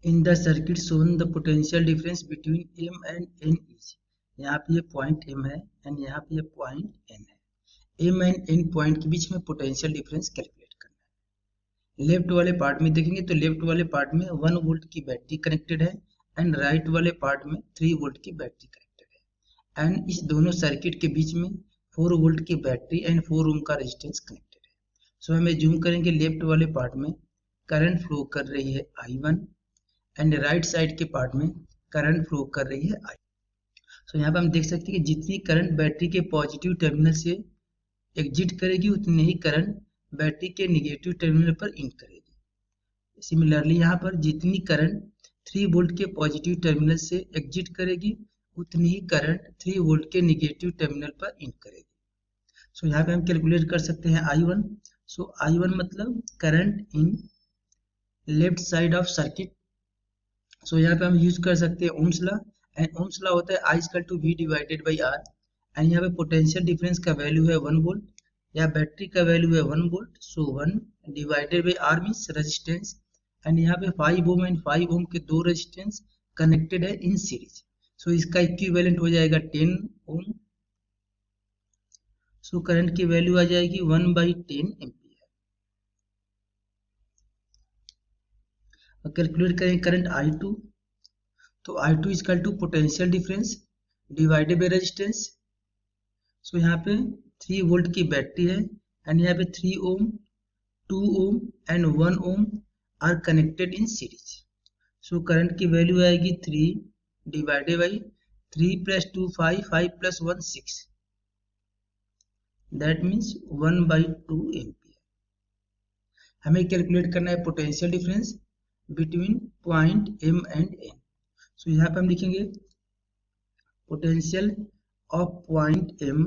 In the circuit shown the potential difference between M and N is, यहाँ पे ये point M है and यहाँ पे ये पॉइंट एन है। एम एंड एन पॉइंट के बीच में पोटेंशियल डिफरेंस कैलकुलेट करना है। लेफ्ट वाले पार्ट में देखेंगे तो लेफ्ट वाले पार्ट में 1 वोल्ट की बैटरी कनेक्टेड है एंड राइट वाले पार्ट में 3 वोल्ट की बैटरी कनेक्टेड है एंड इस दोनों सर्किट के बीच में 4 वोल्ट की बैटरी एंड 4 ओम का रेजिस्टेंस कनेक्टेड है। सो हमें जूम करेंगे, लेफ्ट वाले पार्ट में करंट फ्लो कर रही है I1 एंड राइट साइड के पार्ट में करंट फ्लो कर रही है I। सो यहाँ पे हम देख सकते हैं कि जितनी करंट बैटरी के पॉजिटिव टर्मिनल से एग्जिट करेगी उतनी ही करंट बैटरी के निगेटिव टर्मिनल पर इन करेगी। सिमिलरली यहाँ पर जितनी करंट 3 वोल्ट के पॉजिटिव टर्मिनल से एग्जिट करेगी उतनी ही करंट 3 वोल्ट के निगेटिव टर्मिनल पर इन करेगी। सो यहाँ पे हम कैलकुलेट कर सकते हैं I1। सो I1 मतलब current in left side of circuit. So यहाँ पे हम यूज कर सकते हैं Ohm's law and Ohm's law होता है I equal to V divided by R and यहाँ पे पोटेंशियल डिफरेंस का वैल्यू है 1 वोल्ट या बैटरी का वैल्यू है 1 volt. So 1 divided by R means resistance and यहाँ पे 5 ओम एंड 5 ओम के दो रेजिस्टेंस कनेक्टेड है इन सीरीज। सो इसका इक्विवेलेंट हो जाएगा 10 ओम। सो करंट की वैल्यू आ जाएगी 1/10 एम्पियर। और कैलकुलेट करें करंट I2 तो I2 equal to potential difference divided by resistance. So यहाँ पे 3 वोल्ट की बैटरी है एंड यहाँ पे 3 ohm 2 ohm and 1 ohm are connected in series. So current की वैल्यू आएगी 3 divided by 3 plus 2 5 5 plus 1 6 that means 1/2 ampere. हमें कैलकुलेट करना है potential difference between point M and N. So यहाँ पे हम लिखेंगे पोटेंशियल ऑफ पॉइंट एम,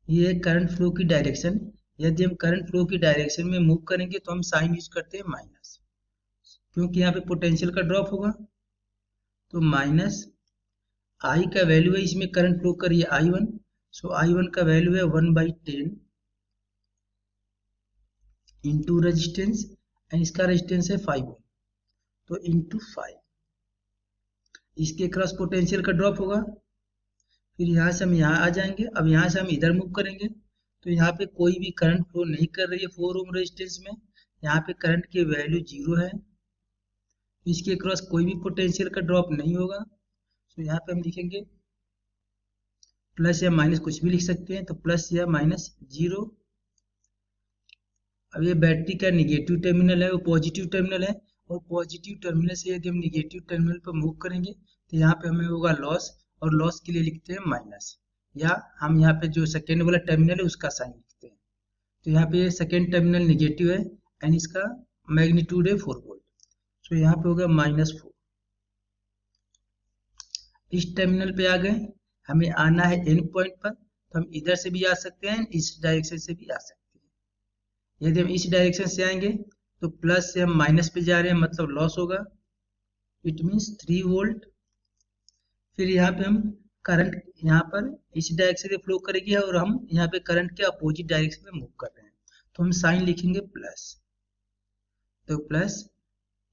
ये करंट फ्लो की डायरेक्शन। यदि हम करंट फ्लो की डायरेक्शन में मूव करेंगे तो हम साइन यूज करते हैं माइनस, क्योंकि यहाँ पे पोटेंशियल का ड्रॉप होगा। तो माइनस आई का वैल्यू है, इसमें करंट फ्लो कर रही है I1। सो I1 का वैल्यू है 1/10 इंटू रेजिस्टेंस एंड इसका रेजिस्टेंस है 5 ओम, तो इंटू 5 इसके क्रॉस पोटेंशियल का ड्रॉप होगा। फिर यहाँ से हम यहाँ आ जाएंगे। अब यहाँ से हम इधर मूव करेंगे तो यहाँ पे कोई भी करंट फ्लो नहीं कर रही है 4 ओम रेजिस्टेंस में, यहाँ पे करंट की वैल्यू 0 है, इसके क्रॉस कोई भी पोटेंशियल का ड्रॉप नहीं होगा। तो यहाँ पे हम लिखेंगे प्लस या माइनस कुछ भी लिख सकते हैं, तो प्लस या माइनस 0। अब ये बैटरी का निगेटिव टर्मिनल है, वो पॉजिटिव टर्मिनल है और पॉजिटिव टर्मिनल से यदि हम निगेटिव टर्मिनल पर मूव करेंगे तो यहाँ पे हमें होगा लॉस, और लॉस के लिए लिखते हैं माइनस, या हम यहाँ पे जो सेकेंड वाला टर्मिनल है उसका साइन लिखते हैं। तो यहाँ पे सेकेंड टर्मिनल निगेटिव है एंड इसका मैग्नीट्यूड है 4 वोल्ट। तो यहाँ पे होगा -4। इस टर्मिनल पे आ गए, हमें आना है एन पॉइंट पर, तो हम इधर से भी आ सकते हैं, इस डायरेक्शन से भी आ सकते हैं। यदि हम इस डायरेक्शन से आएंगे तो प्लस से हम माइनस पे जा रहे हैं, मतलब लॉस होगा, इट मीन्स 3 वोल्ट। फिर यहाँ पे हम करंट यहाँ पर इस डायरेक्शन से फ्लो करेगी और हम यहाँ पे करंट के अपोजिट डायरेक्शन में मूव कर रहे हैं, तो हम साइन लिखेंगे प्लस। तो प्लस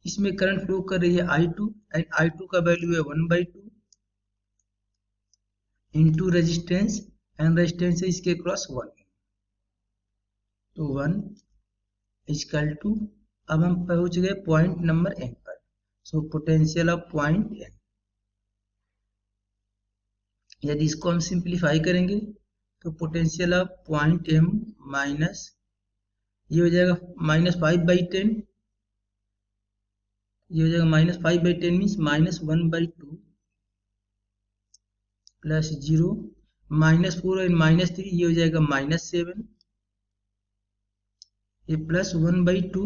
इसमें करंट फ्लो कर रही है I2 एंड I2 का वैल्यू है 1/2 इंटू रेजिस्टेंस एंड रेजिस्टेंस है इसके क्रॉस 1, तो 1 इक्वल टू, अब हम पहुंच गए पॉइंट नंबर एन पर। So potential of point N, यदि इसको हम सिंप्लीफाई करेंगे तो potential of point M minus, ये हो जाएगा -5/10, ये हो जाएगा -5/10 मीन्स -1/2 प्लस 0 -4 एंड -3, ये हो जाएगा -7, ये plus 1/2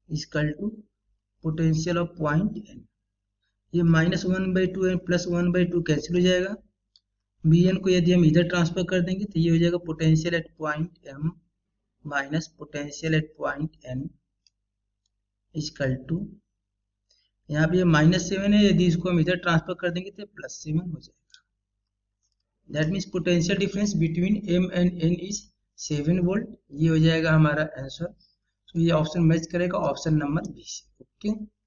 equal to potential of point N. ये -1/2 एंड प्लस 1/2 कैंसिल हो जाएगा। बी एन को यदि हम इधर ट्रांसफर कर देंगे तो ये हो जाएगा potential at point M minus potential at point N equal to, यहाँ पे -7 है, यदि इसको हम इधर ट्रांसफर कर देंगे तो +7 हो जाएगा। That means potential difference between M and N is 7 volt. ये हो जाएगा हमारा आंसर। तो ये ऑप्शन मैच करेगा ऑप्शन नंबर बी से। ओके।